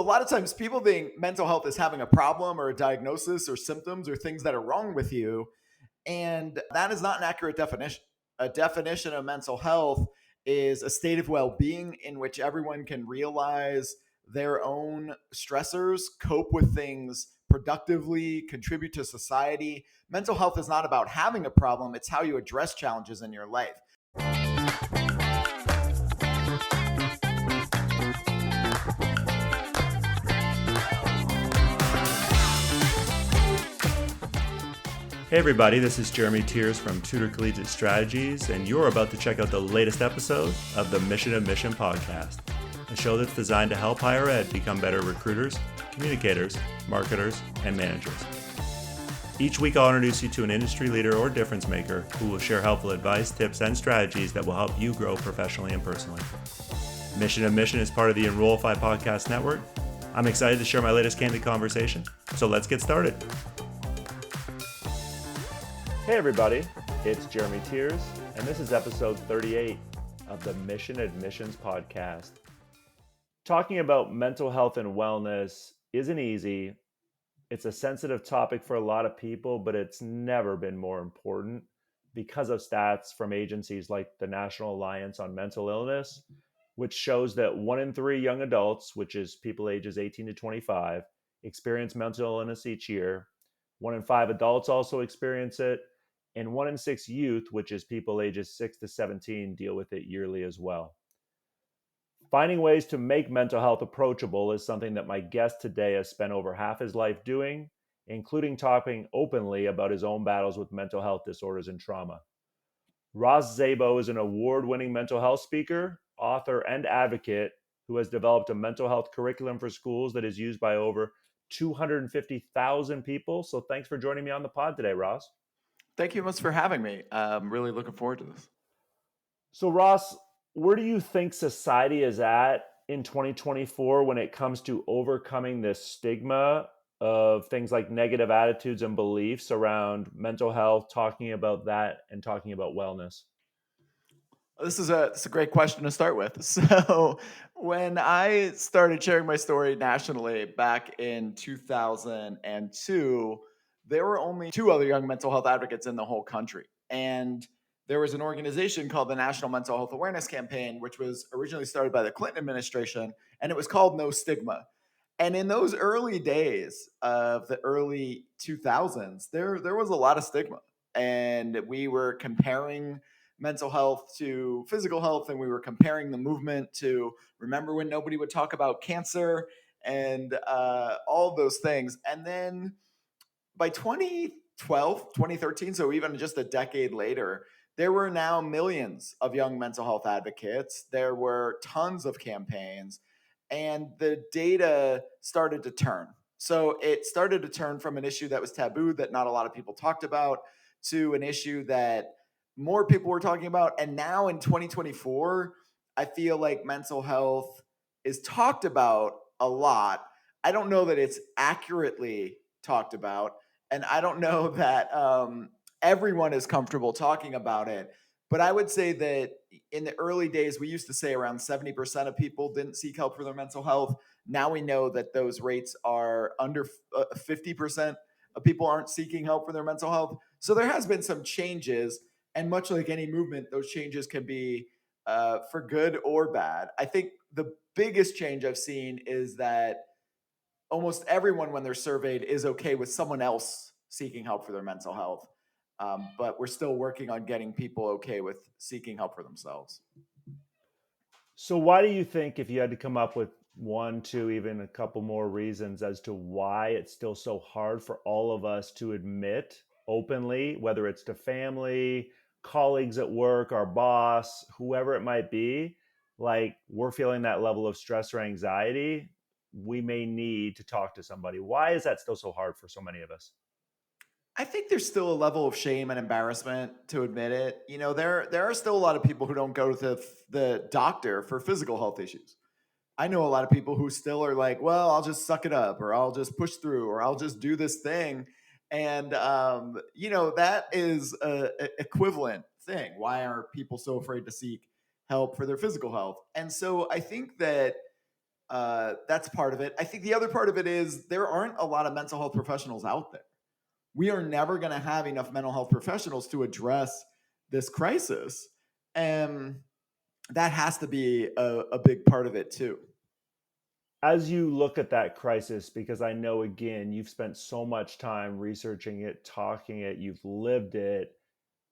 lot of times people think mental health is having a problem or a diagnosis or symptoms or things that are wrong with you. And that is not an accurate definition. A definition of mental health is a state of well being in which everyone can realize their own stressors, cope with things productively, contribute to society. Mental health is not about having a problem, it's how you address challenges in your life. Hey everybody, this is Jeremy Tiers from Tutor Collegiate Strategies, and you're about to check out the latest episode of the Mission of Mission podcast, a show that's designed to help higher ed become better recruiters, communicators, marketers, and managers. Each week I'll introduce you to an industry leader or difference maker who will share helpful advice, tips, and strategies that will help you grow professionally and personally. Mission of Mission is part of the Enrollify podcast network. I'm excited to share my latest candid conversation, so let's get started. Hey everybody, it's Jeremy Tiers, and this is episode 38 of the Mission Admissions podcast. Talking about mental health and wellness isn't easy. It's a sensitive topic for a lot of people, but it's never been more important because of stats from agencies like the National Alliance on Mental Illness, which shows that 1 in 3 young adults, which is people ages 18 to 25, experience mental illness each year. 1 in 5 adults also experience it. And 1 in 6 youth, which is people ages 6 to 17, deal with it yearly as well. Finding ways to make mental health approachable is something that my guest today has spent over half his life doing, including talking openly about his own battles with mental health disorders and trauma. Ross Szabo is an award-winning mental health speaker, author, and advocate who has developed a mental health curriculum for schools that is used by over 250,000 people. So thanks for joining me on the pod today, Ross. Thank you much for having me. I'm really looking forward to this. So Ross, where do you think society is at in 2024 when it comes to overcoming this stigma of things like negative attitudes and beliefs around mental health, talking about that and talking about wellness? This is a great question to start with. So when I started sharing my story nationally back in 2002, there were only 2 other young mental health advocates in the whole country. And there was an organization called the National Mental Health Awareness Campaign, which was originally started by the Clinton administration, and it was called No Stigma. And in those early days of the early 2000s, there was a lot of stigma. And we were comparing mental health to physical health, and we were comparing the movement to remember when nobody would talk about cancer and all of those things. And then by 2012, 2013, so even just a decade later, there were now millions of young mental health advocates. There were tons of campaigns, and the data started to turn. So it started to turn from an issue that was taboo that not a lot of people talked about to an issue that more people were talking about. And now in 2024, I feel like mental health is talked about a lot. I don't know that it's accurately talked about. And I don't know that everyone is comfortable talking about it. But I would say that in the early days, we used to say around 70% of people didn't seek help for their mental health. Now we know that those rates are under 50% of people aren't seeking help for their mental health. So there has been some changes. And much like any movement, those changes can be for good or bad. I think the biggest change I've seen is that almost everyone, when they're surveyed, is okay with someone else seeking help for their mental health. But we're still working on getting people okay with seeking help for themselves. So why do you think, if you had to come up with 1, 2, even a couple more reasons as to why it's still so hard for all of us to admit openly, whether it's to family, colleagues at work, our boss, whoever it might be, like we're feeling that level of stress or anxiety, we may need to talk to somebody? Why is that still so hard for so many of us? I think there's still a level of shame and embarrassment to admit it. You know, there are still a lot of people who don't go to the doctor for physical health issues. I know a lot of people who still are like, well, I'll just suck it up, or I'll just push through, or I'll just do this thing. And, that is a equivalent thing. Why are people so afraid to seek help for their physical health? And so I think that That's part of it. I think the other part of it is there aren't a lot of mental health professionals out there. We are never going to have enough mental health professionals to address this crisis. And that has to be a big part of it too. As you look at that crisis, because I know, again, you've spent so much time researching it, talking it, you've lived it.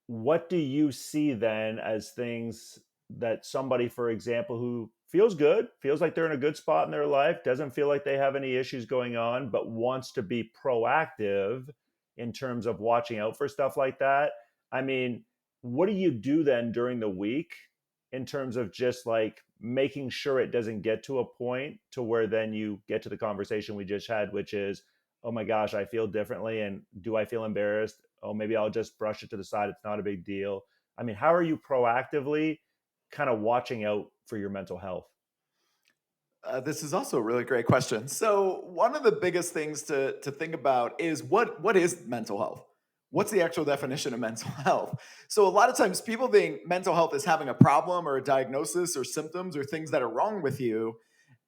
What do you see then as things that somebody, for example, who feels good, feels like they're in a good spot in their life, doesn't feel like they have any issues going on, but wants to be proactive in terms of watching out for stuff like that? I mean, what do you do then during the week in terms of just like making sure it doesn't get to a point to where then you get to the conversation we just had, which is, oh my gosh, I feel differently. And do I feel embarrassed? Oh, maybe I'll just brush it to the side. It's not a big deal. I mean, how are you proactively kind of watching out for your mental health? This is also a really great question. So, one of the biggest things to think about is what is mental health? What's the actual definition of mental health? So, a lot of times people think mental health is having a problem or a diagnosis or symptoms or things that are wrong with you.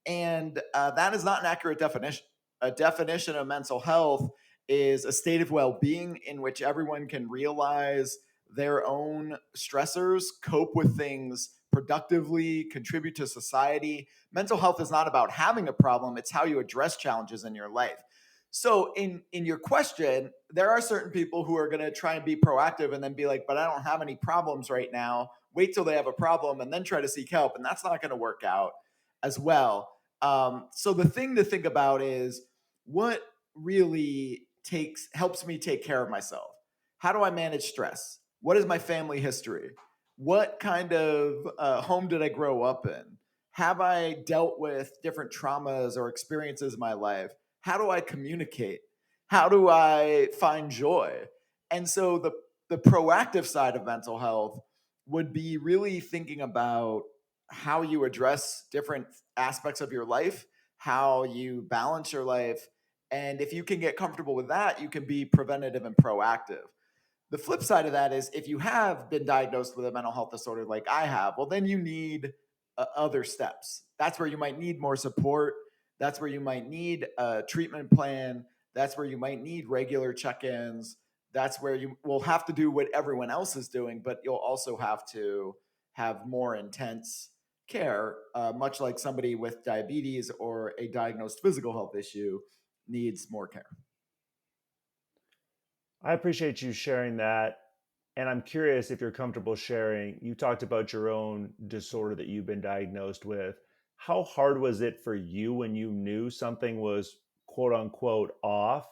And that is not an accurate definition. A definition of mental health is a state of well being in which everyone can realize their own stressors, cope with things productively, contribute to society. Mental health is not about having a problem, it's how you address challenges in your life. So, in your question, there are certain people who are going to try and be proactive and then be like, but I don't have any problems right now. Wait till they have a problem and then try to seek help. And that's not going to work out as well. So the thing to think about is what really takes helps me take care of myself. How do I manage stress? What is my family history? What kind of home did I grow up in? Have I dealt with different traumas or experiences in my life? How do I communicate? How do I find joy? And so the proactive side of mental health would be really thinking about how you address different aspects of your life, how you balance your life. And if you can get comfortable with that, you can be preventative and proactive. The flip side of that is if you have been diagnosed with a mental health disorder like I have, well, then you need other steps. That's where you might need more support. That's where you might need a treatment plan. That's where you might need regular check ins. That's where you will have to do what everyone else is doing, but you'll also have to have more intense care, much like somebody with diabetes or a diagnosed physical health issue needs more care. I appreciate you sharing that. And I'm curious if you're comfortable sharing. You talked about your own disorder that you've been diagnosed with. How hard was it for you when you knew something was quote unquote off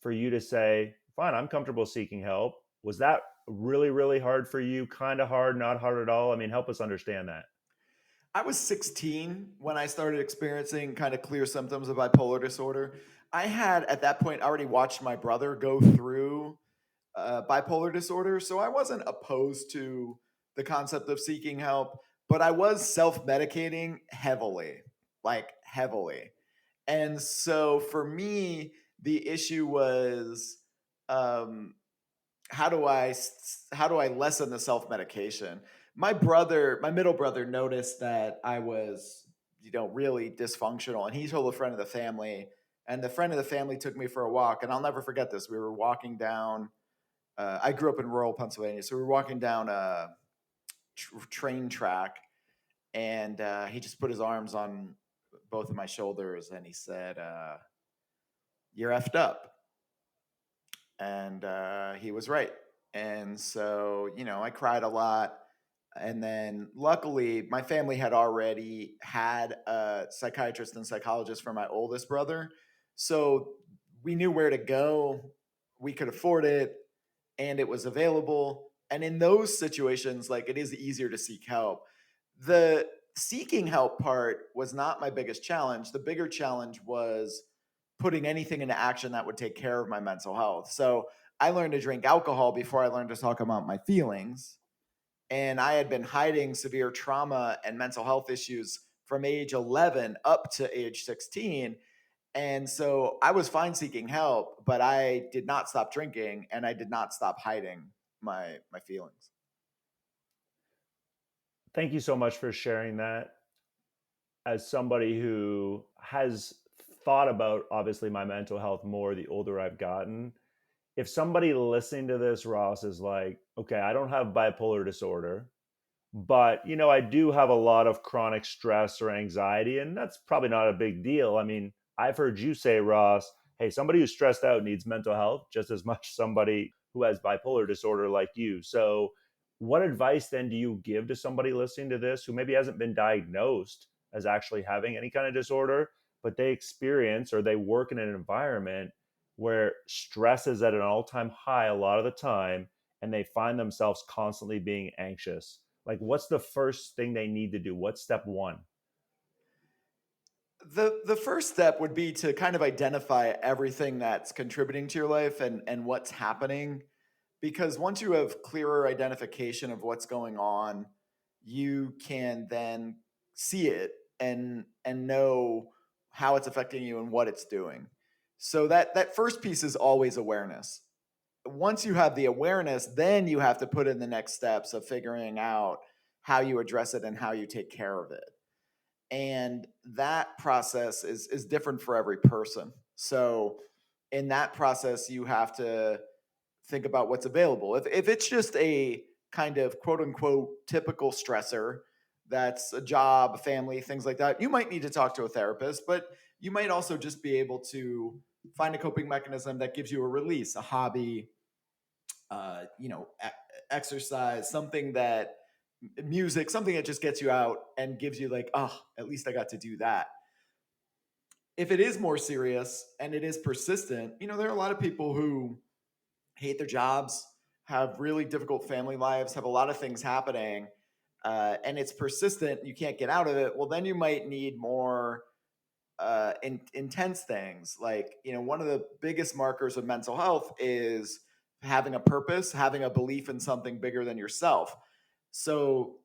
for you to say, fine, I'm comfortable seeking help? Was that really, really hard for you? Kind of hard, not hard at all? I mean, help us understand that. I was 16 when I started experiencing kind of clear symptoms of bipolar disorder. I had at that point already watched my brother go through bipolar disorder, so I wasn't opposed to the concept of seeking help, but I was self medicating heavily, like heavily. And so for me, the issue was um, how do I lessen the self medication? My middle brother, noticed that I was, really dysfunctional, and he told a friend of the family, and the friend of the family took me for a walk, and I'll never forget this. We were walking down. I grew up in rural Pennsylvania, so we were walking down a train track, and he just put his arms on both of my shoulders, and he said, "You're effed up." And he was right. And so, I cried a lot. And then luckily, my family had already had a psychiatrist and psychologist for my oldest brother. So we knew where to go. We could afford it and it was available. And in those situations, like, it is easier to seek help. The seeking help part was not my biggest challenge. The bigger challenge was putting anything into action that would take care of my mental health. So I learned to drink alcohol before I learned to talk about my feelings. And I had been hiding severe trauma and mental health issues from age 11 up to age 16. And so I was fine seeking help, but I did not stop drinking and I did not stop hiding my feelings. Thank you so much for sharing that. as somebody who has thought about obviously my mental health more the older I've gotten, if somebody listening to this, Ross, is like, okay, I don't have bipolar disorder, but I do have a lot of chronic stress or anxiety, and that's probably not a big deal. I mean, I've heard you say, Ross, hey, somebody who's stressed out needs mental health just as much as somebody who has bipolar disorder like you. So what advice then do you give to somebody listening to this who maybe hasn't been diagnosed as actually having any kind of disorder, but they experience or they work in an environment where stress is at an all-time high a lot of the time, and they find themselves constantly being anxious? Like, what's the first thing they need to do? What's step one? The first step would be to kind of identify everything that's contributing to your life and what's happening. Because once you have clearer identification of what's going on, you can then see it and know how it's affecting you and what it's doing. So that first piece is always awareness. Once you have the awareness, then you have to put in the next steps of figuring out how you address it and how you take care of it. And that process is different for every person. So in that process, you have to think about what's available. If it's just a kind of quote unquote typical stressor, that's a job, a family, things like that, you might need to talk to a therapist, but you might also just be able to find a coping mechanism that gives you a release, a hobby, exercise, something that music, something that just gets you out and gives you like, oh, at least I got to do that. If it is more serious and it is persistent, there are a lot of people who hate their jobs, have really difficult family lives, have a lot of things happening, and it's persistent. You can't get out of it. Well, then you might need more intense things. Like, one of the biggest markers of mental health is having a purpose, having a belief in something bigger than yourself. So,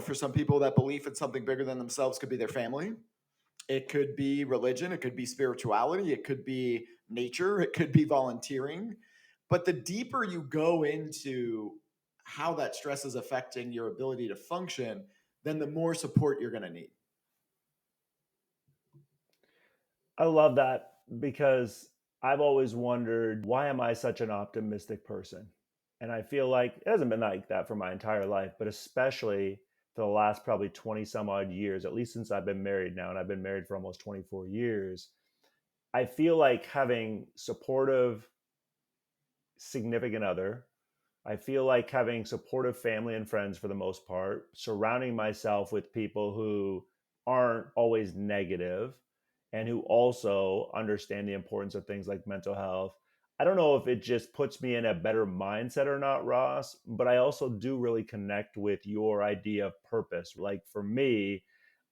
for some people, that belief in something bigger than themselves could be their family. It could be religion. It could be spirituality. It could be nature. It could be volunteering. But the deeper you go into how that stress is affecting your ability to function, then the more support you're going to need. I love that because I've always wondered, why am I such an optimistic person? And I feel like it hasn't been like that for my entire life, but especially for the last probably 20 some odd years, at least since I've been married now, and I've been married for almost 24 years. I feel like having supportive significant other, I feel like having supportive family and friends for the most part, surrounding myself with people who aren't always negative and who also understand the importance of things like mental health. I don't know if it just puts me in a better mindset or not, Ross, but I also do really connect with your idea of purpose. Like for me,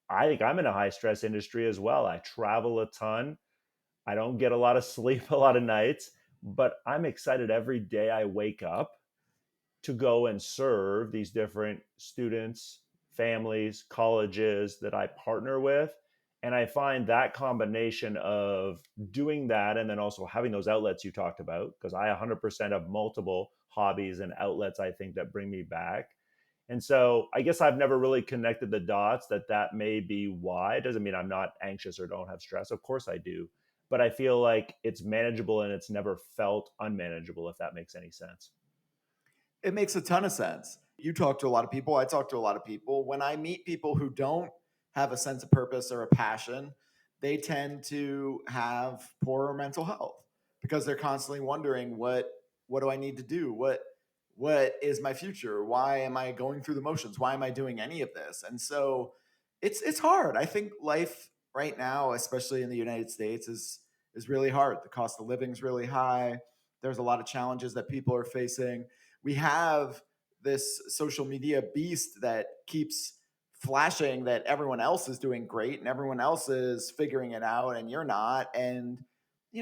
I think I'm in a high stress industry as well. I travel a ton. I don't get a lot of sleep a lot of nights, but I'm excited every day I wake up to go and serve these different students, families, colleges that I partner with. And I find that combination of doing that and then also having those outlets you talked about, because I 100% have multiple hobbies and outlets I think that bring me back. And so I guess I've never really connected the dots that may be why. It doesn't mean I'm not anxious or don't have stress. Of course I do. But I feel like it's manageable and it's never felt unmanageable, if that makes any sense. It makes a ton of sense. You talk to a lot of people. I talk to a lot of people. When I meet people who don't have a sense of purpose or a passion, they tend to have poorer mental health because they're constantly wondering what do I need to do? What is my future? Why am I going through the motions? Why am I doing any of this? And so it's hard. I think life right now, especially in the United States, is really hard. The cost of living is really high. There's a lot of challenges that people are facing. We have this social media beast that keeps flashing that everyone else is doing great and everyone else is figuring it out and you're not. And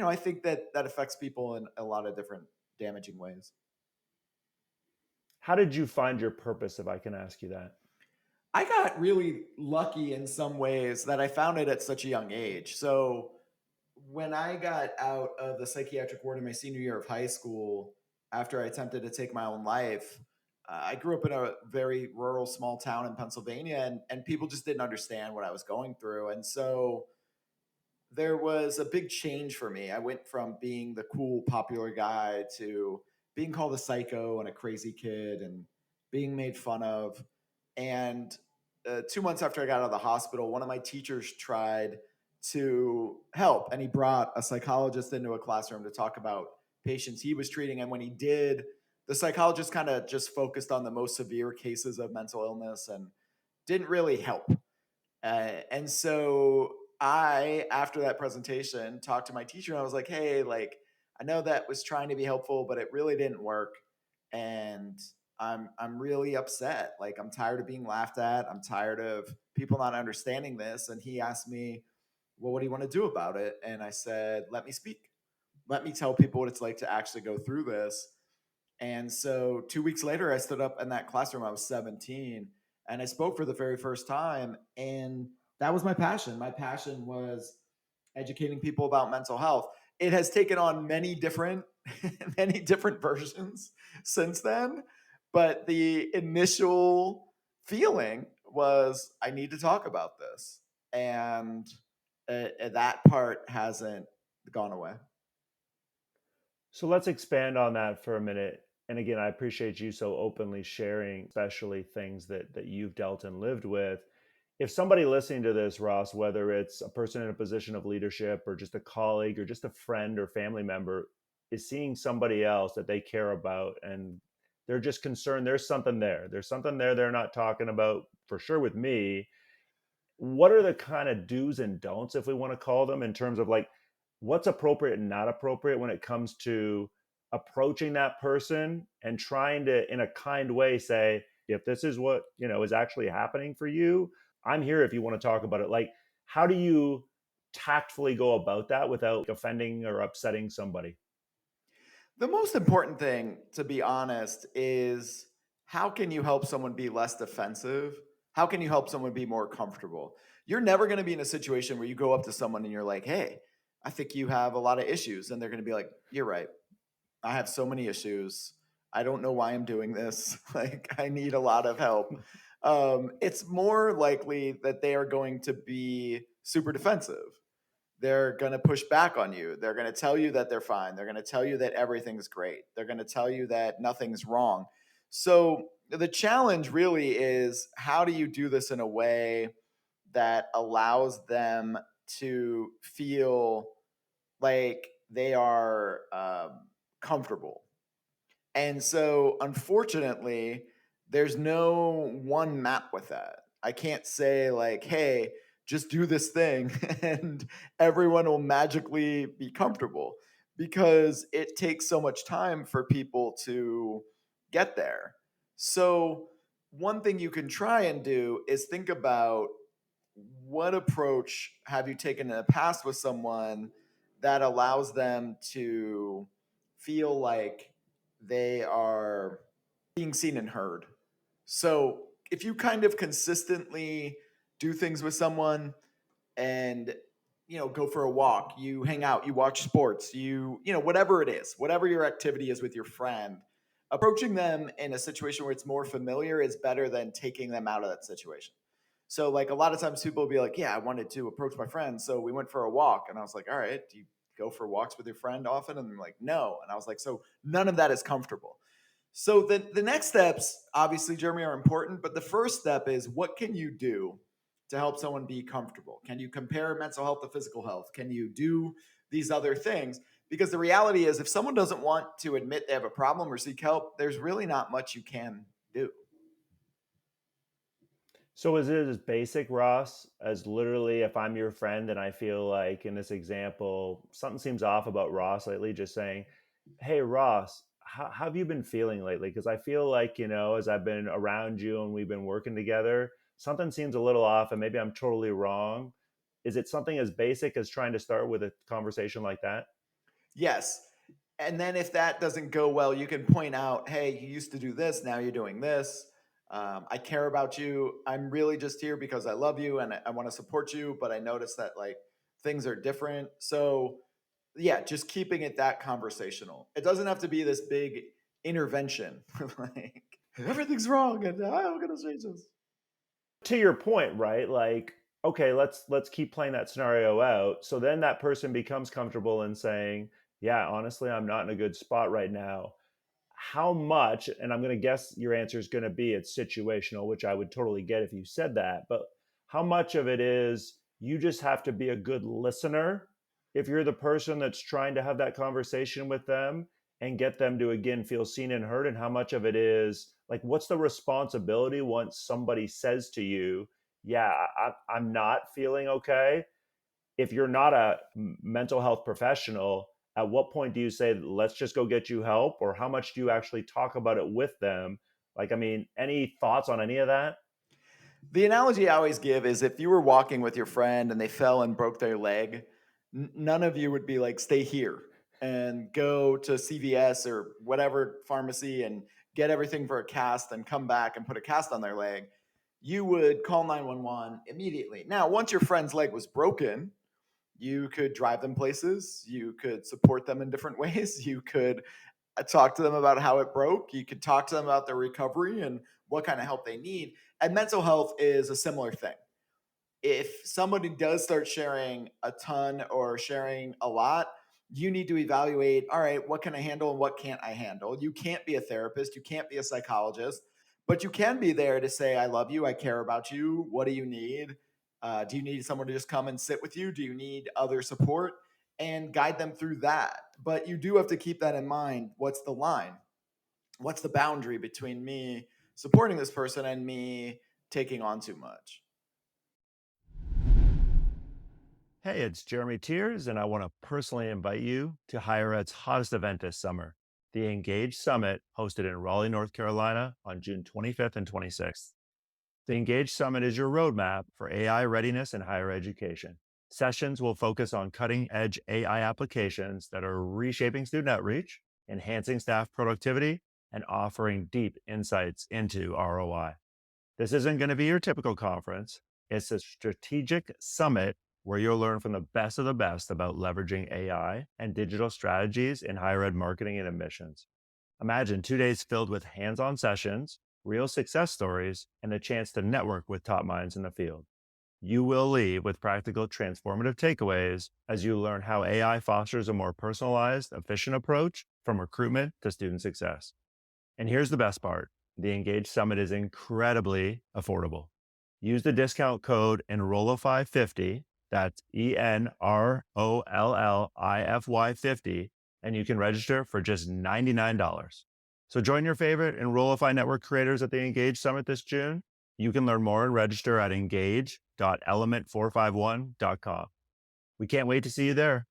I think that affects people in a lot of different damaging ways. How did you find your purpose, if I can ask you that? I got really lucky in some ways that I found it at such a young age. So when I got out of the psychiatric ward in my senior year of high school, after I attempted to take my own life, I grew up in a very rural, small town in Pennsylvania, and people just didn't understand what I was going through. And so there was a big change for me. I went from being the cool, popular guy to being called a psycho and a crazy kid and being made fun of. And 2 months after I got out of the hospital, one of my teachers tried to help, and he brought a psychologist into a classroom to talk about patients he was treating. And when he did, the psychologist kind of just focused on the most severe cases of mental illness and didn't really help. And so after that presentation, talked to my teacher and I was like, hey, like, I know that was trying to be helpful, but it really didn't work. And I'm really upset. Like, I'm tired of being laughed at. I'm tired of people not understanding this. And he asked me, well, what do you want to do about it? And I said, let me speak. Let me tell people what it's like to actually go through this. And so 2 weeks later, I stood up in that classroom. I was 17 and I spoke for the very first time. And that was my passion. My passion was educating people about mental health. It has taken on many different, many different versions since then. But the initial feeling was, I need to talk about this. And that part hasn't gone away. So let's expand on that for a minute. And again, I appreciate you so openly sharing, especially things that you've dealt and lived with. If somebody listening to this, Ross, whether it's a person in a position of leadership or just a colleague or just a friend or family member, is seeing somebody else that they care about and they're just concerned there's something there. There's something there they're not talking about for sure with me. What are the kind of do's and don'ts, if we want to call them, in terms of like what's appropriate and not appropriate when it comes to approaching that person and trying to, in a kind way, say, if this is what, is actually happening for you, I'm here if you want to talk about it. Like, how do you tactfully go about that without offending or upsetting somebody? The most important thing, to be honest, is how can you help someone be less defensive? How can you help someone be more comfortable? You're never going to be in a situation where you go up to someone and you're like, hey, I think you have a lot of issues. And they're going to be like, you're right. I have so many issues. I don't know why I'm doing this. Like, I need a lot of help. It's more likely that they are going to be super defensive. They're going to push back on you. They're going to tell you that they're fine. They're going to tell you that everything's great. They're going to tell you that nothing's wrong. So the challenge really is, how do you do this in a way that allows them to feel like they are comfortable? And so, unfortunately, there's no one map with that. I can't say, like, hey, just do this thing and everyone will magically be comfortable, because it takes so much time for people to get there. So, one thing you can try and do is think about, what approach have you taken in the past with someone that allows them to feel like they are being seen and heard. So if you kind of consistently do things with someone and go for a walk, you hang out, you watch sports, whatever it is, whatever your activity is with your friend, approaching them in a situation where it's more familiar is better than taking them out of that situation. So, like, a lot of times people will be like, yeah, I wanted to approach my friend, so we went for a walk. And I was like, all right, do you go for walks with your friend often? And they're like, no. And I was like, so none of that is comfortable. So the next steps, obviously, Jeremy, are important. But the first step is, what can you do to help someone be comfortable? Can you compare mental health to physical health? Can you do these other things? Because the reality is, if someone doesn't want to admit they have a problem or seek help, there's really not much you can do. So is it as basic, Ross, as literally if I'm your friend and I feel like in this example, something seems off about Ross lately, just saying, hey, Ross, how have you been feeling lately? Because I feel like, as I've been around you and we've been working together, something seems a little off and maybe I'm totally wrong. Is it something as basic as trying to start with a conversation like that? Yes. And then if that doesn't go well, you can point out, hey, you used to do this, now you're doing this. I care about you. I'm really just here because I love you and I want to support you, but I noticed that, like, things are different. So yeah, just keeping it that conversational. It doesn't have to be this big intervention. Like, everything's wrong and I'm going to change this. To your point, right? Like, okay, let's keep playing that scenario out. So then that person becomes comfortable in saying, "Yeah, honestly, I'm not in a good spot right now." How much, and I'm going to guess your answer is going to be it's situational, which I would totally get if you said that, but how much of it is you just have to be a good listener if you're the person that's trying to have that conversation with them and get them to again feel seen and heard? And how much of it is like, what's the responsibility once somebody says to you, yeah, I'm not feeling okay? If you're not a mental health professional, at what point do you say, let's just go get you help? Or how much do you actually talk about it with them? Like, I mean, any thoughts on any of that? The analogy I always give is if you were walking with your friend and they fell and broke their leg, none of you would be like, stay here and go to CVS or whatever pharmacy and get everything for a cast and come back and put a cast on their leg. You would call 911 immediately. Now, once your friend's leg was broken, you could drive them places, you could support them in different ways, you could talk to them about how it broke. You could talk to them about their recovery and what kind of help they need. And mental health is a similar thing. If somebody does start sharing a ton or sharing a lot, you need to evaluate, all right, what can I handle and what can't I handle? You can't be a therapist, you can't be a psychologist, but you can be there to say, I love you, I care about you. What do you need? Do you need someone to just come and sit with you? Do you need other support? And guide them through that. But you do have to keep that in mind. What's the line? What's the boundary between me supporting this person and me taking on too much? Hey, it's Jeremy Tiers, and I want to personally invite you to Higher Ed's hottest event this summer, the Engage Summit, hosted in Raleigh, North Carolina on June 25th and 26th. The Engage Summit is your roadmap for AI readiness in higher education. Sessions will focus on cutting edge AI applications that are reshaping student outreach, enhancing staff productivity, and offering deep insights into ROI. This isn't going to be your typical conference. It's a strategic summit where you'll learn from the best of the best about leveraging AI and digital strategies in higher ed marketing and admissions. Imagine 2 days filled with hands on sessions, real success stories, and a chance to network with top minds in the field. You will leave with practical, transformative takeaways as you learn how AI fosters a more personalized, efficient approach from recruitment to student success. And here's the best part: the Engage Summit is incredibly affordable. Use the discount code ENROLLIFY50, that's ENROLLIFY50, and you can register for just $99. So join your favorite Enrollify network creators at the Engage Summit this June. You can learn more and register at engage.element451.com. We can't wait to see you there.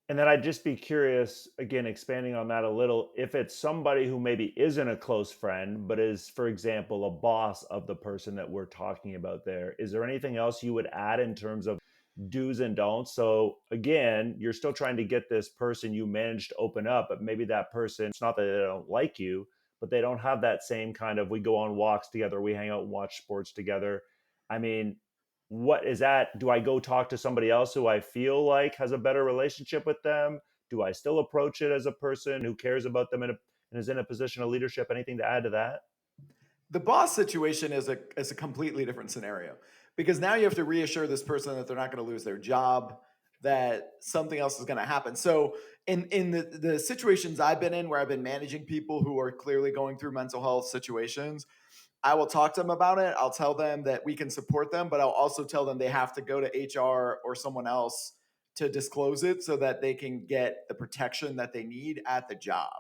And then I'd just be curious, again, expanding on that a little, if it's somebody who maybe isn't a close friend, but is, for example, a boss of the person that we're talking about there, is there anything else you would add in terms of do's and don'ts? So again, you're still trying to get this person you managed to open up, but maybe that person, it's not that they don't like you, but they don't have that same kind of, we go on walks together, we hang out and watch sports together. I mean, what is that? Do I go talk to somebody else who I feel like has a better relationship with them? Do I still approach it as a person who cares about them and is in a position of leadership? Anything to add to that? The boss situation is a completely different scenario because now you have to reassure this person that they're not going to lose their job, that something else is going to happen. So in the situations I've been in where I've been managing people who are clearly going through mental health situations, I will talk to them about it. I'll tell them that we can support them, but I'll also tell them they have to go to HR or someone else to disclose it so that they can get the protection that they need at the job.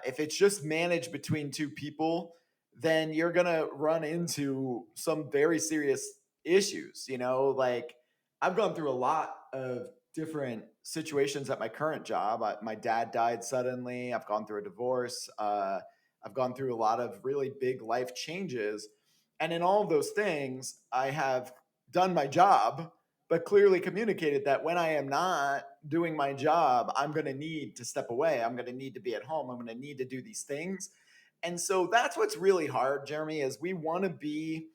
If it's just managed between two people, then you're going to run into some very serious issues. Like I've gone through a lot of different situations at my current job. My dad died suddenly. I've gone through a divorce. I've gone through a lot of really big life changes. And in all of those things, I have done my job, but clearly communicated that when I am not doing my job, I'm going to need to step away. I'm going to need to be at home. I'm going to need to do these things. And so that's what's really hard, Jeremy, is we want to be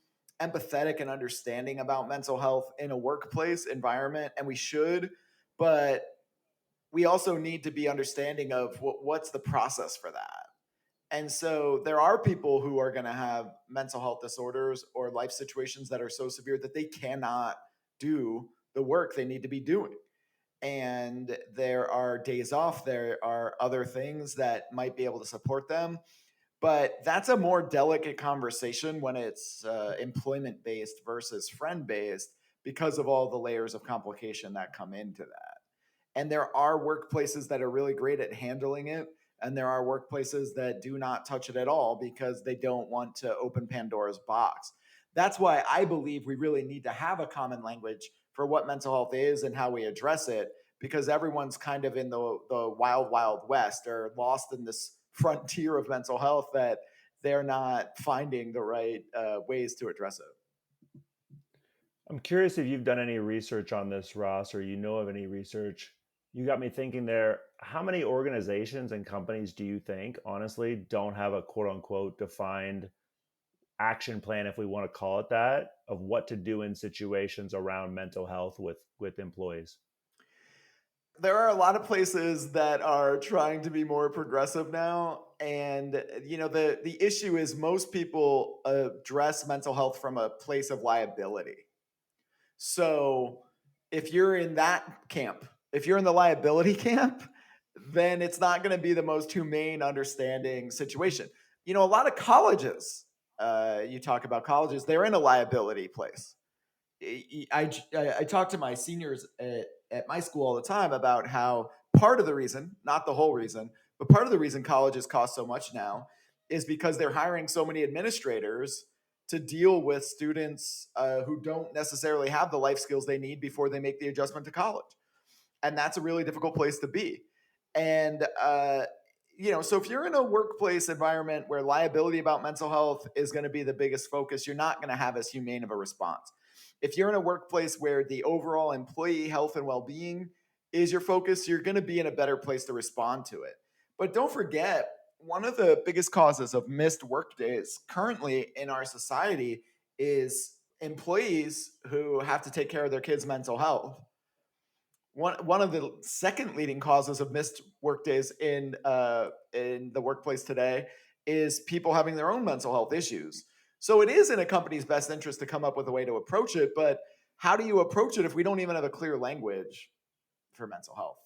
empathetic and understanding about mental health in a workplace environment, and we should, but we also need to be understanding of what's the process for that. And so there are people who are going to have mental health disorders or life situations that are so severe that they cannot do the work they need to be doing. And there are days off, there are other things that might be able to support them. But that's a more delicate conversation when it's employment based versus friend based because of all the layers of complication that come into that. And there are workplaces that are really great at handling it. And there are workplaces that do not touch it at all because they don't want to open Pandora's box. That's why I believe we really need to have a common language for what mental health is and how we address it, because everyone's kind of in the wild, wild west or lost in this frontier of mental health that they're not finding the right ways to address it. I'm curious if you've done any research on this, Ross, or you know of any research. You got me thinking there. How many organizations and companies do you think, honestly, don't have a quote unquote defined action plan, if we want to call it that, of what to do in situations around mental health with employees? There are a lot of places that are trying to be more progressive now, and the issue is most people address mental health from a place of liability. So if you're in that camp, if you're in the liability camp, then it's not going to be the most humane, understanding situation. A lot of colleges, you talk about colleges, they're in a liability place. I talk to my seniors at my school all the time about how part of the reason, not the whole reason, but part of the reason colleges cost so much now is because they're hiring so many administrators to deal with students who don't necessarily have the life skills they need before they make the adjustment to college. And that's a really difficult place to be. And, so if you're in a workplace environment where liability about mental health is going to be the biggest focus, you're not going to have as humane of a response. If you're in a workplace where the overall employee health and well-being is your focus, you're going to be in a better place to respond to it. But don't forget, one of the biggest causes of missed work days currently in our society is employees who have to take care of their kids' mental health. One of the second leading causes of missed work days in the workplace today is people having their own mental health issues. So it is in a company's best interest to come up with a way to approach it, but how do you approach it if we don't even have a clear language for mental health?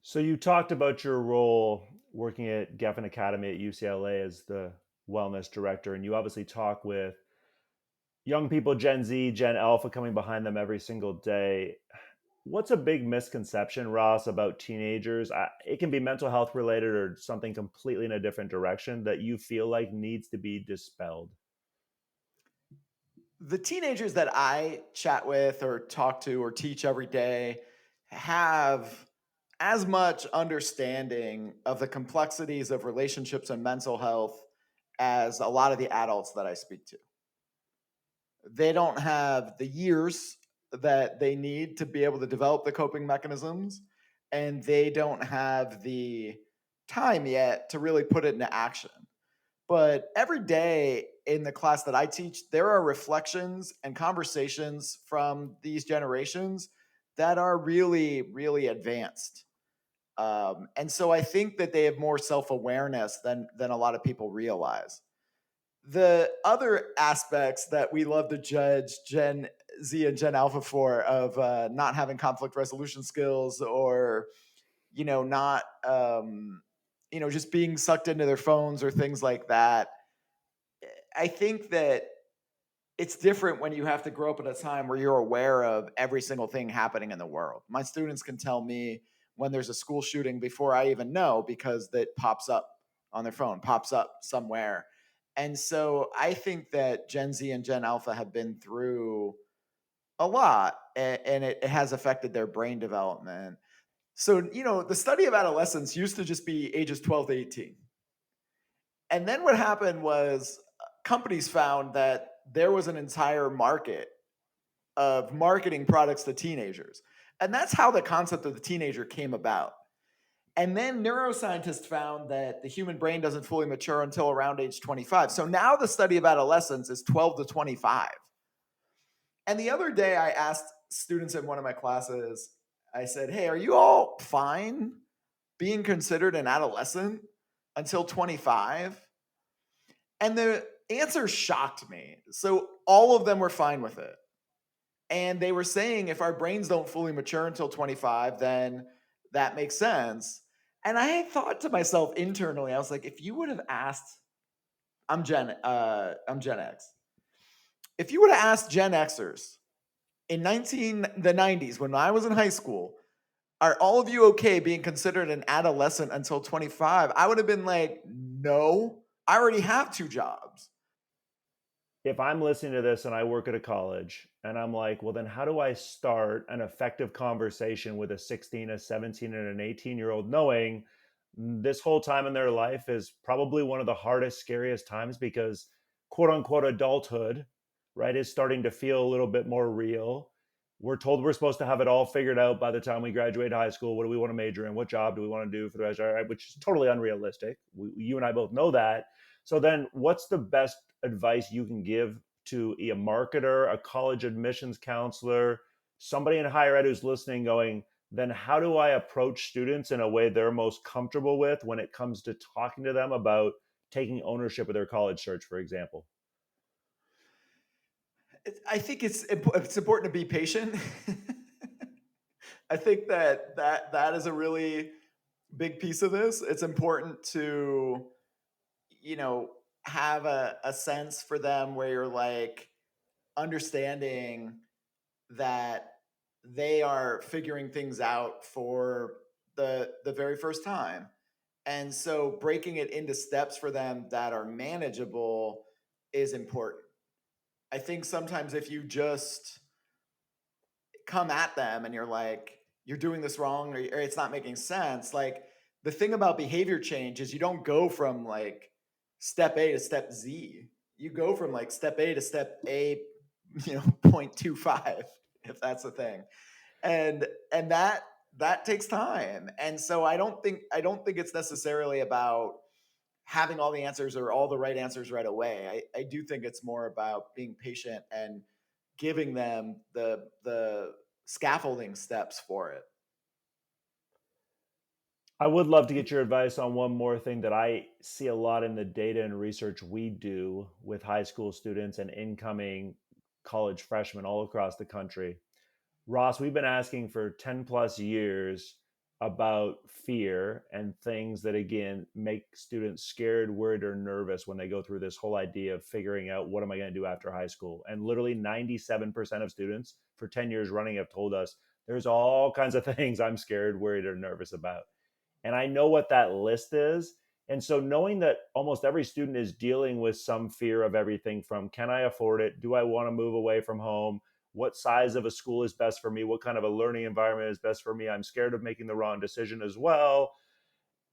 So you talked about your role working at Geffen Academy at UCLA as the wellness director, and you obviously talk with young people, Gen Z, Gen Alpha coming behind them every single day. What's a big misconception, Ross, about teenagers? It can be mental health related or something completely in a different direction that you feel like needs to be dispelled. The teenagers that I chat with or talk to or teach every day have as much understanding of the complexities of relationships and mental health as a lot of the adults that I speak to. They don't have the years that they need to be able to develop the coping mechanisms, and they don't have the time yet to really put it into action. But every day in the class that I teach, there are reflections and conversations from these generations that are really, really advanced. And so I think that they have more self-awareness than a lot of people realize. The other aspects that we love to judge Gen Z and Gen Alpha for, of not having conflict resolution skills, or not just being sucked into their phones or things like that. I think that it's different when you have to grow up at a time where you're aware of every single thing happening in the world. My students can tell me when there's a school shooting before I even know, because that pops up on their phone, pops up somewhere. And so I think that Gen Z and Gen Alpha have been through a lot, and it has affected their brain development. So, the study of adolescence used to just be ages 12 to 18. And then what happened was companies found that there was an entire market of marketing products to teenagers. And that's how the concept of the teenager came about. And then neuroscientists found that the human brain doesn't fully mature until around age 25. So now the study of adolescence is 12 to 25. And the other day I asked students in one of my classes, I said, hey, are you all fine being considered an adolescent until 25? And the answer shocked me. So all of them were fine with it. And they were saying if our brains don't fully mature until 25, then that makes sense. And I had thought to myself internally, I was like, if you would have asked, I'm Gen X. If you would have asked Gen Xers in the 90s when I was in high school, are all of you okay being considered an adolescent until 25? I would have been like, no, I already have 2 jobs. If I'm listening to this and I work at a college and I'm like, well, then how do I start an effective conversation with a 16, a 17, and an 18-year-old, knowing this whole time in their life is probably one of the hardest, scariest times because quote unquote adulthood, right, is starting to feel a little bit more real. We're told we're supposed to have it all figured out by the time we graduate high school. What do we want to major in? What job do we want to do for the rest of our life? Which is totally unrealistic. You and I both know that. So then what's the best advice you can give to a marketer, a college admissions counselor, somebody in higher ed who's listening going, then how do I approach students in a way they're most comfortable with when it comes to talking to them about taking ownership of their college search, for example? I think it's important to be patient. I think that is a really big piece of this. It's important to, you know, have a sense for them where you're like understanding that they are figuring things out for the very first time. And so breaking it into steps for them that are manageable is important. I think sometimes if you just come at them and you're like, you're doing this wrong, or it's not making sense, like the thing about behavior change is you don't go from like step A to step Z. You go from like step A to step A, 0.25, if that's the thing. And that takes time. And so I don't think it's necessarily about having all the answers or all the right answers right away. I do think it's more about being patient and giving them the scaffolding steps for it. I would love to get your advice on one more thing that I see a lot in the data and research we do with high school students and incoming college freshmen all across the country. Ross, we've been asking for 10 plus years about fear and things that, again, make students scared, worried, or nervous when they go through this whole idea of figuring out what am I going to do after high school. And literally 97% of students for 10 years running have told us there's all kinds of things I'm scared, worried, or nervous about. And I know what that list is. And so knowing that almost every student is dealing with some fear of everything from can I afford it? Do I want to move away from home? What size of a school is best for me? What kind of a learning environment is best for me? I'm scared of making the wrong decision as well.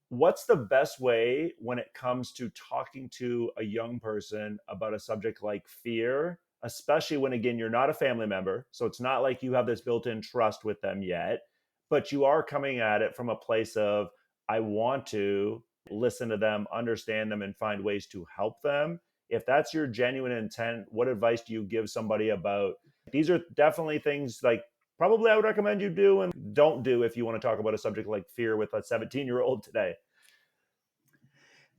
What's the best way when it comes to talking to a young person about a subject like fear, especially when, again, you're not a family member? So it's not like you have this built in trust with them yet, but you are coming at it from a place of, I want to listen to them, understand them, and find ways to help them. If that's your genuine intent, what advice do you give somebody about these are definitely things like probably I would recommend you do and don't do if you want to talk about a subject like fear with a 17-year-old today?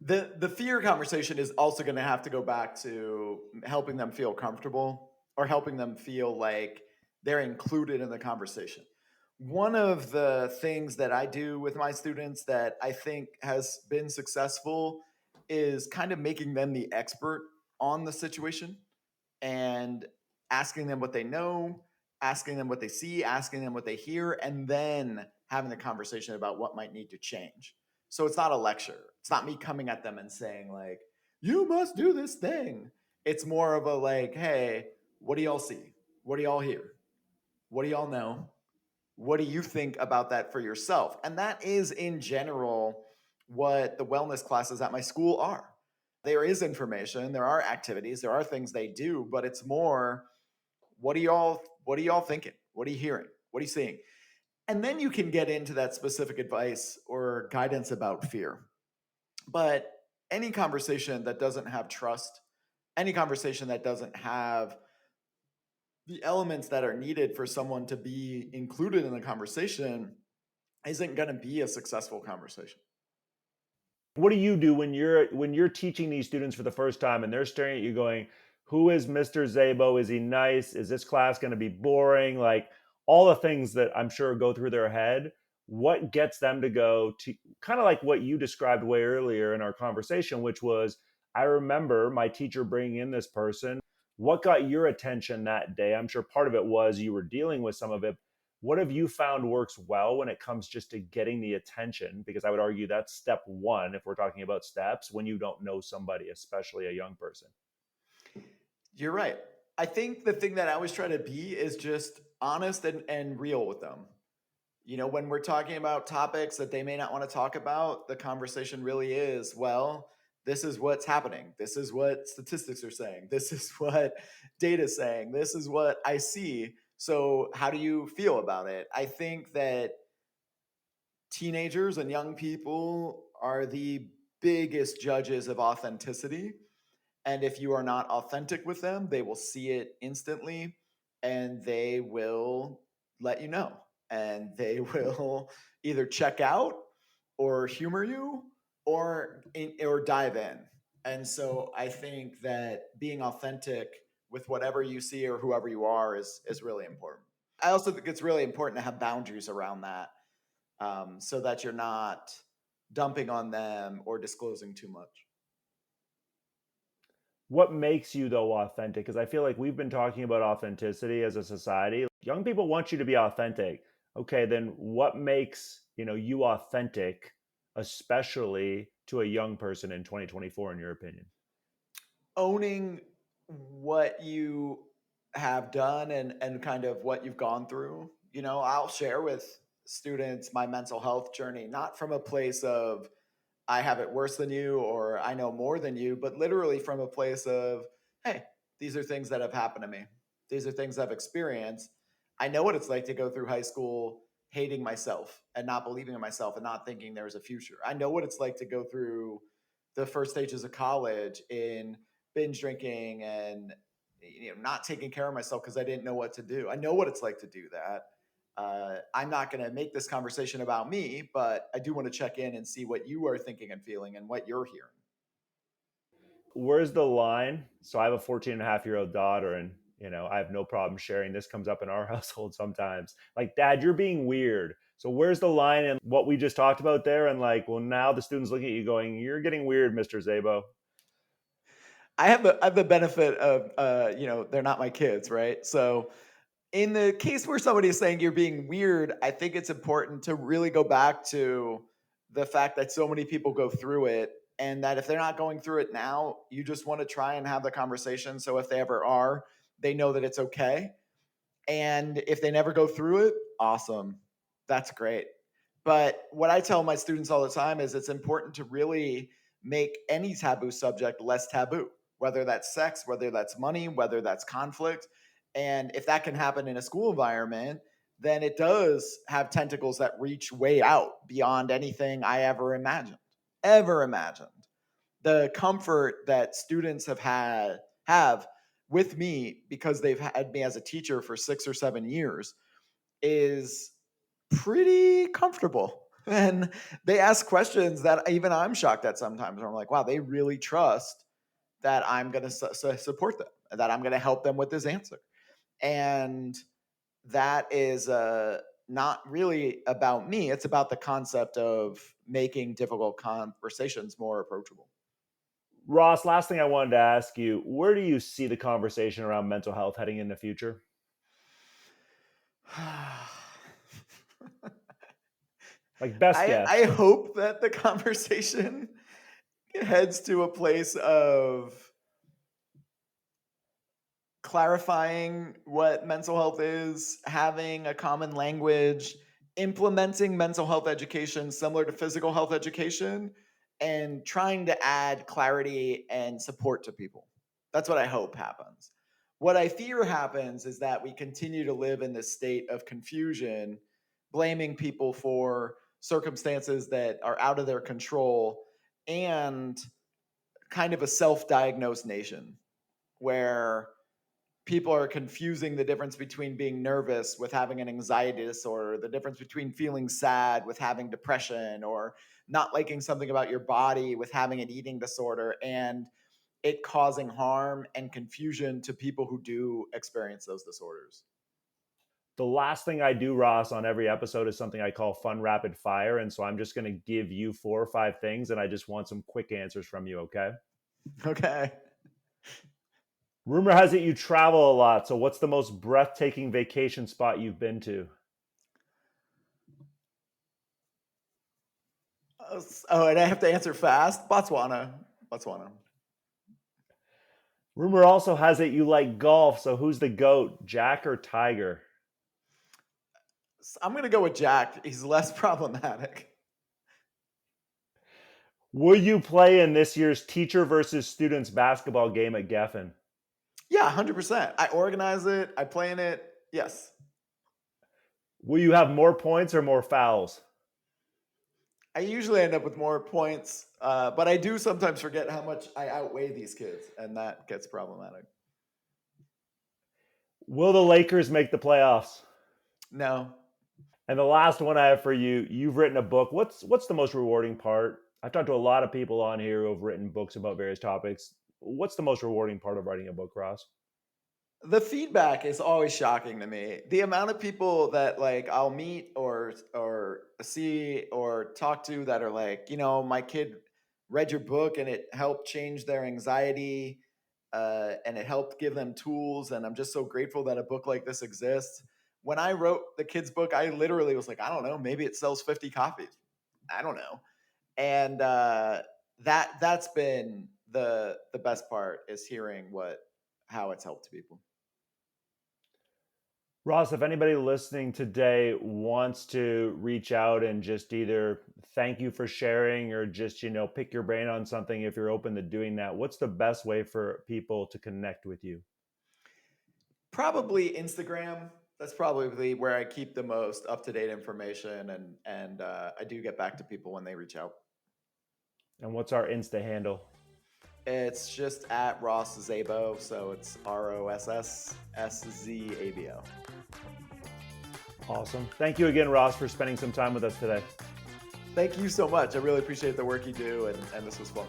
The fear conversation is also going to have to go back to helping them feel comfortable or helping them feel like they're included in the conversation. One of the things that I do with my students that I think has been successful is kind of making them the expert on the situation and asking them what they know, asking them what they see, asking them what they hear, and then having the conversation about what might need to change. So it's not a lecture. It's not me coming at them and saying, like, you must do this thing. It's more of a like, hey, what do y'all see? What do y'all hear? What do y'all know? What do you think about that for yourself? And that is in general what the wellness classes at my school are. There is information, there are activities, there are things they do, but it's more what are y'all thinking? What are you hearing? What are you seeing? And then you can get into that specific advice or guidance about fear. But any conversation that doesn't have trust, any conversation that doesn't have the elements that are needed for someone to be included in the conversation isn't going to be a successful conversation. What do you do when you're teaching these students for the first time and they're staring at you going, "Who is Mr. Szabo? Is he nice? Is this class going to be boring?" Like all the things that I'm sure go through their head. What gets them to go to kind of like what you described way earlier in our conversation, which was I remember my teacher bringing in this person. What got your attention that day? I'm sure part of it was you were dealing with some of it. What have you found works well when it comes just to getting the attention? Because I would argue that's step one if we're talking about steps when you don't know somebody, especially a young person. You're right. I think the thing that I always try to be is just honest and real with them. When we're talking about topics that they may not want to talk about, the conversation really is, well, this is what's happening. This is what statistics are saying. This is what data is saying. This is what I see. So, how do you feel about it? I think that teenagers and young people are the biggest judges of authenticity. And if you are not authentic with them, they will see it instantly and they will let you know. And they will either check out or humor you or dive in. And so I think that being authentic with whatever you see or whoever you are is really important. I also think it's really important to have boundaries around that, so that you're not dumping on them or disclosing too much. What makes you though authentic? Because I feel like we've been talking about authenticity as a society. Young people want you to be authentic. Okay, then what makes, you authentic, especially to a young person in 2024 in your opinion? Owning what you have done and kind of what you've gone through. I'll share with students my mental health journey, not from a place of I have it worse than you or I know more than you, but literally from a place of, hey, these are things that have happened to me. These are things I've experienced. I know what it's like to go through high school hating myself and not believing in myself and not thinking there's a future. I know what it's like to go through the first stages of college in binge drinking and not taking care of myself because I didn't know what to do. I know what it's like to do that. I'm not going to make this conversation about me, but I do want to check in and see what you are thinking and feeling and what you're hearing. Where's the line? So I have a 14 and a half year old daughter, and I have no problem sharing. This comes up in our household sometimes. Like, Dad, you're being weird. So where's the line in what we just talked about there? And like, well, now the student's looking at you going, "You're getting weird, Mr. Szabo." I have the benefit of they're not my kids, right? So in the case where somebody is saying you're being weird, I think it's important to really go back to the fact that so many people go through it, and that if they're not going through it now, you just want to try and have the conversation. So if they ever are, they know that it's okay. And if they never go through it, awesome. That's great. But what I tell my students all the time is it's important to really make any taboo subject less taboo, whether that's sex, whether that's money, whether that's conflict. And if that can happen in a school environment, then it does have tentacles that reach way out beyond anything I ever imagined. Ever imagined. The comfort that students have with me because they've had me as a teacher for 6 or 7 years is pretty comfortable. And they ask questions that even I'm shocked at sometimes. Where I'm like, wow, they really trust that I'm going to support them, that I'm going to help them with this answer. And that is not really about me. It's about the concept of making difficult conversations more approachable. Ross, last thing I wanted to ask you, where do you see the conversation around mental health heading in the future? Like best I guess. hope that the conversation heads to a place of clarifying what mental health is, having a common language, implementing mental health education similar to physical health education, and trying to add clarity and support to people. That's what I hope happens. What I fear happens is that we continue to live in this state of confusion, blaming people for circumstances that are out of their control, and kind of a self diagnosed nation where people are confusing the difference between being nervous with having an anxiety disorder, the difference between feeling sad with having depression, or not liking something about your body with having an eating disorder, and it causing harm and confusion to people who do experience those disorders. The last thing I do, Ross, on every episode is something I call fun rapid fire. And so I'm just going to give you 4 or 5 things, and I just want some quick answers from you, okay? Okay. Rumor has it you travel a lot. So what's the most breathtaking vacation spot you've been to? Oh, and I have to answer fast. Botswana. Rumor also has it you like golf. So who's the GOAT, Jack or Tiger? I'm going to go with Jack. He's less problematic. Will you play in this year's teacher versus students basketball game at Geffen? Yeah, 100%. I organize it. I play in it. Yes. Will you have more points or more fouls? I usually end up with more points, but I do sometimes forget how much I outweigh these kids, and that gets problematic. Will the Lakers make the playoffs? No. And the last one I have for you, you've written a book. What's the most rewarding part? I've talked to a lot of people on here who have written books about various topics. What's the most rewarding part of writing a book, Ross? The feedback is always shocking to me. The amount of people that like I'll meet or see or talk to that are like, my kid read your book and it helped change their anxiety, and it helped give them tools. And I'm just so grateful that a book like this exists. When I wrote the kids' book, I literally was like, I don't know, maybe it sells 50 copies. I don't know. And that's been the best part, is hearing how it's helped people. Ross, if anybody listening today wants to reach out and just either thank you for sharing or just, pick your brain on something, if you're open to doing that, what's the best way for people to connect with you? Probably Instagram. That's probably where I keep the most up-to-date information, and I do get back to people when they reach out. And what's our Insta handle? It's just at Ross Szabo, so it's ROSSSZABO. Awesome. Thank you again, Ross, for spending some time with us today. Thank you so much. I really appreciate the work you do, and this was fun.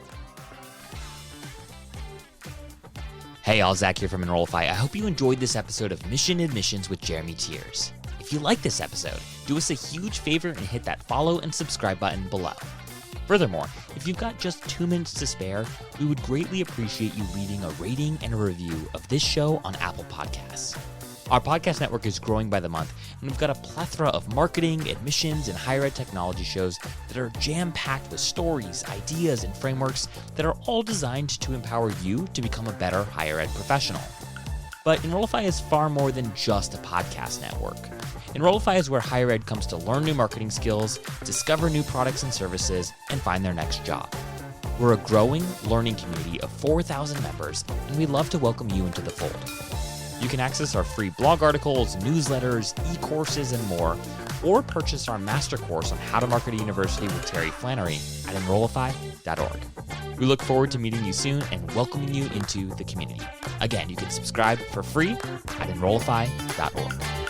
Hey, all, Zach here from Enrollify. I hope you enjoyed this episode of Mission Admissions with Jeremy Tiers. If you like this episode, do us a huge favor and hit that follow and subscribe button below. Furthermore, if you've got just 2 minutes to spare, we would greatly appreciate you leaving a rating and a review of this show on Apple Podcasts. Our podcast network is growing by the month, and we've got a plethora of marketing, admissions, and higher ed technology shows that are jam-packed with stories, ideas, and frameworks that are all designed to empower you to become a better higher ed professional. But Enrollify is far more than just a podcast network. Enrollify is where higher ed comes to learn new marketing skills, discover new products and services, and find their next job. We're a growing learning community of 4,000 members, and we'd love to welcome you into the fold. You can access our free blog articles, newsletters, e-courses, and more, or purchase our master course on how to market a university with Terry Flannery at enrollify.org. We look forward to meeting you soon and welcoming you into the community. Again, you can subscribe for free at enrollify.org.